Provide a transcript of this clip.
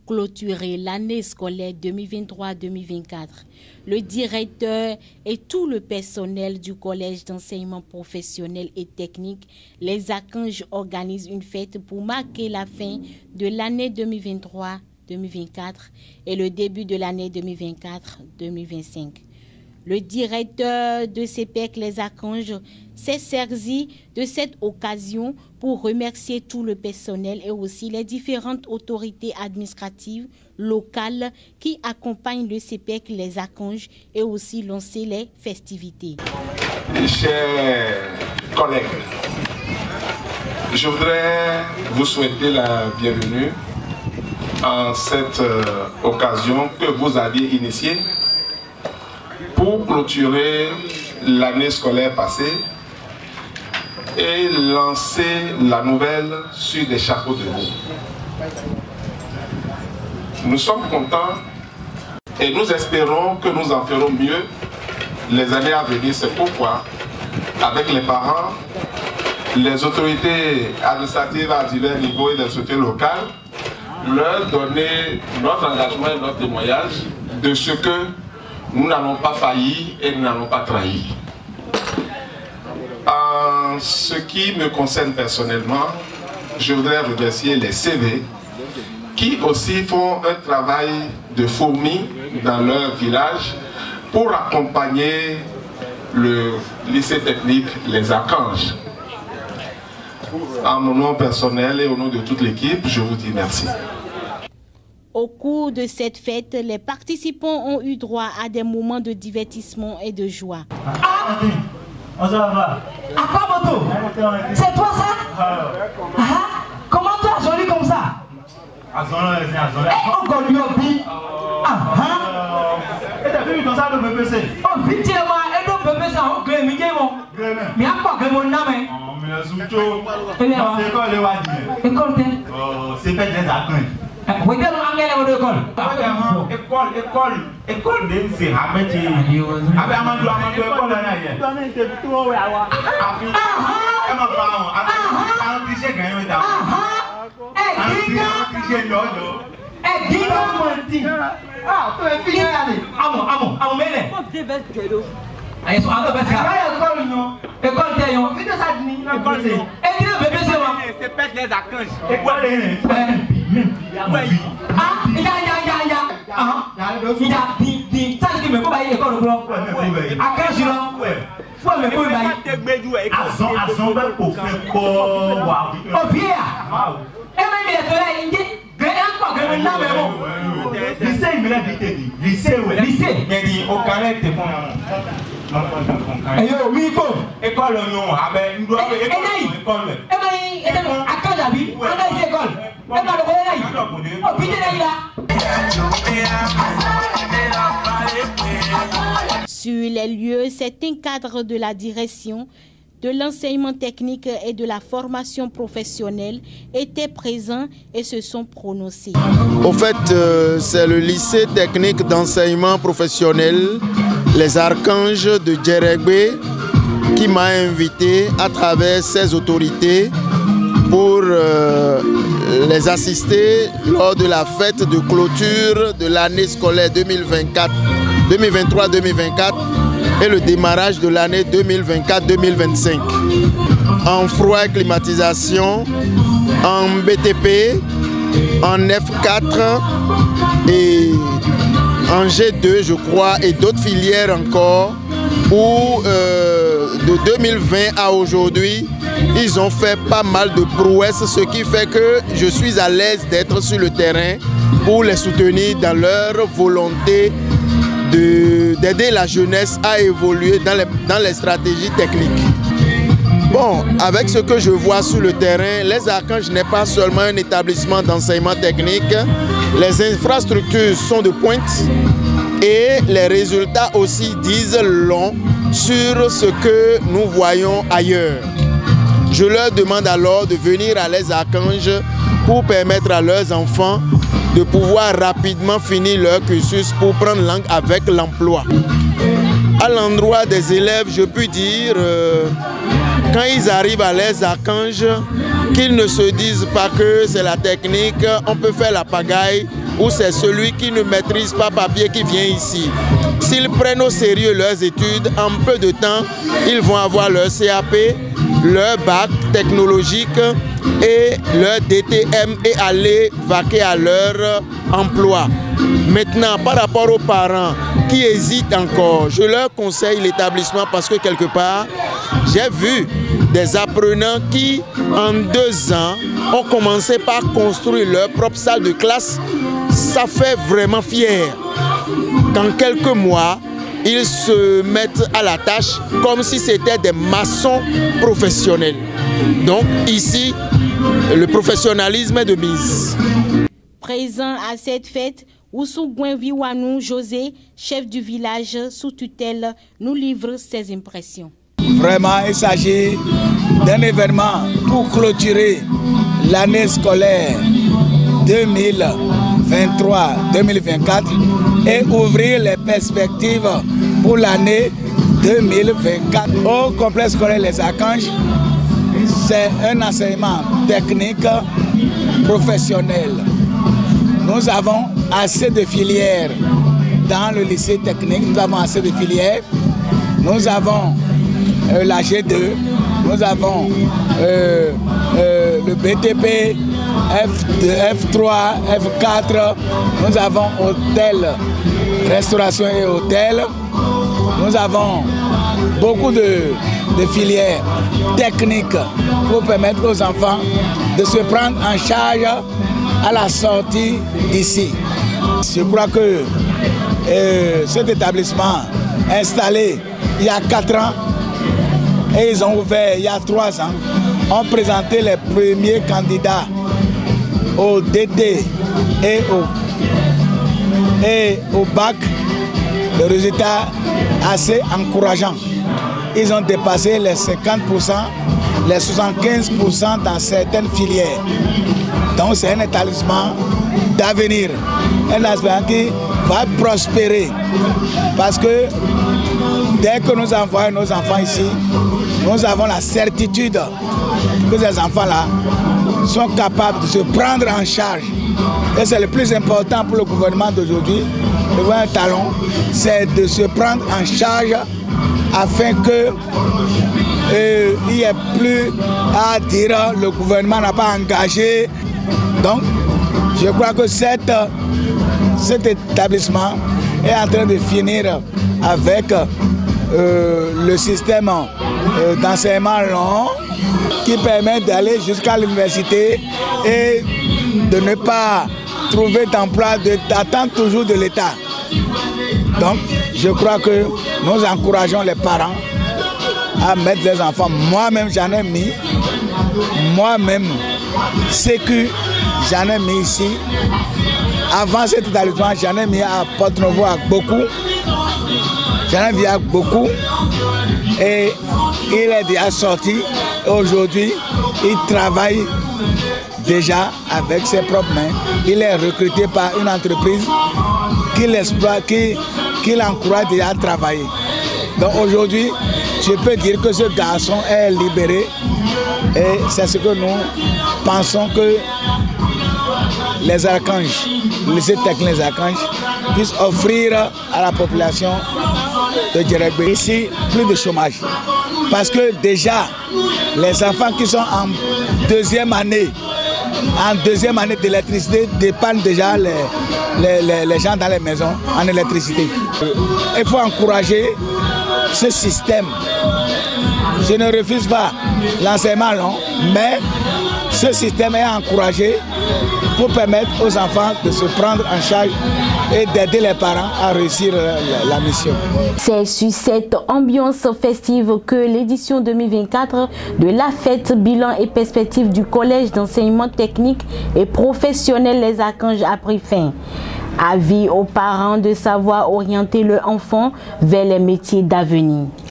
Clôturer l'année scolaire 2023-2024, le directeur et tout le personnel du collège d'enseignement professionnel et technique, les Archanges, organisent une fête pour marquer la fin de l'année 2023-2024 et le début de l'année 2024-2025. Le directeur de CEPEC Les Archanges s'est servi de cette occasion pour remercier tout le personnel et aussi les différentes autorités administratives locales qui accompagnent le CEPEC Les Archanges et aussi lancer les festivités. Chers collègues, je voudrais vous souhaiter la bienvenue en cette occasion que vous aviez initiée pour clôturer l'année scolaire passée et lancer la nouvelle sur des chapeaux de roue. Nous sommes contents et nous espérons que nous en ferons mieux les années à venir. C'est pourquoi, avec les parents, les autorités administratives à divers niveaux et les sociétés locales, leur donner notre engagement et notre témoignage de ce que nous n'allons pas faillir et nous n'allons pas trahir. En ce qui me concerne personnellement, je voudrais remercier les CV qui aussi font un travail de fourmi dans leur village pour accompagner le lycée technique Les Archanges. En mon nom personnel et au nom de toute l'équipe, je vous dis merci. Au cours de cette fête, les participants ont eu droit à des moments de divertissement et de joie. Ah, on s'en va. À quoi, moto? C'est toi ça? Comment tu as joli comme ça? Et on gagne au bi. Et t'as vu comme ça le bébé c'est? Oh, vite, et le bébé c'est un gré, mais il y a pas de mon nom. C'est pas des accueils. Vous êtes en anglais ou d'école? École de c'est Hameti. Avec Amadou, école là. Sur les lieux, certains cadres de la direction de l'enseignement technique et de la formation professionnelle étaient présents et se sont prononcés. Au fait, c'est le lycée technique d'enseignement professionnel Les Archanges de Djeregbé qui m'a invité à travers ses autorités pour les assister lors de la fête de clôture de l'année scolaire 2023-2024 et le démarrage de l'année 2024-2025. En froid et climatisation, en BTP, en F4 et en G2 je crois et d'autres filières encore où de 2020 à aujourd'hui ils ont fait pas mal de prouesses, ce qui fait que je suis à l'aise d'être sur le terrain pour les soutenir dans leur volonté d'aider la jeunesse à évoluer dans les stratégies techniques. Bon, avec ce que je vois sur le terrain, Les Archanges n'est pas seulement un établissement d'enseignement technique, les infrastructures sont de pointe et les résultats aussi disent long sur ce que nous voyons ailleurs. Je leur demande alors de venir à Les Archanges pour permettre à leurs enfants de pouvoir rapidement finir leur cursus pour prendre langue avec l'emploi. À l'endroit des élèves, je peux dire quand ils arrivent à les archanges, qu'ils ne se disent pas que c'est la technique, on peut faire la pagaille, ou c'est celui qui ne maîtrise pas papier qui vient ici. S'ils prennent au sérieux leurs études, en peu de temps, ils vont avoir leur CAP, leur bac technologique et leur DTM et aller vaquer à leur emploi. Maintenant, par rapport aux parents qui hésitent encore, je leur conseille l'établissement parce que quelque part, j'ai vu des apprenants qui, en 2 ans, ont commencé par construire leur propre salle de classe. Ça fait vraiment fier. Dans quelques mois, ils se mettent à la tâche comme si c'était des maçons professionnels. Donc ici, le professionnalisme est de mise. Présent à cette fête, Oussou Gwenviwanou José, chef du village sous tutelle, nous livre ses impressions. Vraiment, il s'agit d'un événement pour clôturer l'année scolaire 2023-2024 et ouvrir les perspectives pour l'année 2024. Au complexe scolaire Les Archanges, c'est un enseignement technique professionnel. Nous avons assez de filières dans le lycée technique, nous avons assez de filières. Nous avons la G2, nous avons le BTP, F3, F4, nous avons hôtel, restauration et hôtel. Nous avons beaucoup de filières techniques pour permettre aux enfants de se prendre en charge à la sortie d'ici. Je crois que cet établissement installé il y a 4 ans et ils ont ouvert il y a 3 ans, ont présenté les premiers candidats au DT et au bac. Le résultat assez encourageant. Ils ont dépassé les 50%, les 75% dans certaines filières. Donc c'est un établissement d'avenir, un établissement qui va prospérer. Parce que dès que nous envoyons nos enfants ici, nous avons la certitude que ces enfants-là sont capables de se prendre en charge. Et c'est le plus important pour le gouvernement d'aujourd'hui, le gouvernement Talon, c'est de se prendre en charge afin que il n'y ait plus à dire le gouvernement n'a pas engagé. Donc, je crois que cet établissement est en train de finir avec le système d'enseignement long qui permet d'aller jusqu'à l'université et de ne pas trouver d'emploi, d'attendre toujours de l'État. Donc, je crois que nous encourageons les parents à mettre les enfants. Moi-même, j'en ai mis. Moi-même, sécu, j'en ai mis ici. Avant cet établissement, j'en ai mis à Porte-Nouveau à beaucoup. J'en ai vu à beaucoup. Et il est déjà sorti. Aujourd'hui, il travaille déjà avec ses propres mains. Il est recruté par une entreprise qui l'exploite, qui l'encourage déjà à travailler. Donc aujourd'hui, je peux dire que ce garçon est libéré et c'est ce que nous pensons que les archanges, le lycée technique Les Archanges, puissent offrir à la population de Djeregbé. Ici, plus de chômage. Parce que déjà, les enfants qui sont en deuxième année d'électricité dépannent déjà les gens dans les maisons en électricité. Il faut encourager ce système. Je ne refuse pas l'enseignement long, mais ce système est encouragé pour permettre aux enfants de se prendre en charge et d'aider les parents à réussir la mission. C'est sur cette ambiance festive que l'édition 2024 de la fête bilan et perspective du collège d'enseignement technique et professionnel Les Archanges a pris fin. Avis aux parents de savoir orienter leur enfant vers les métiers d'avenir.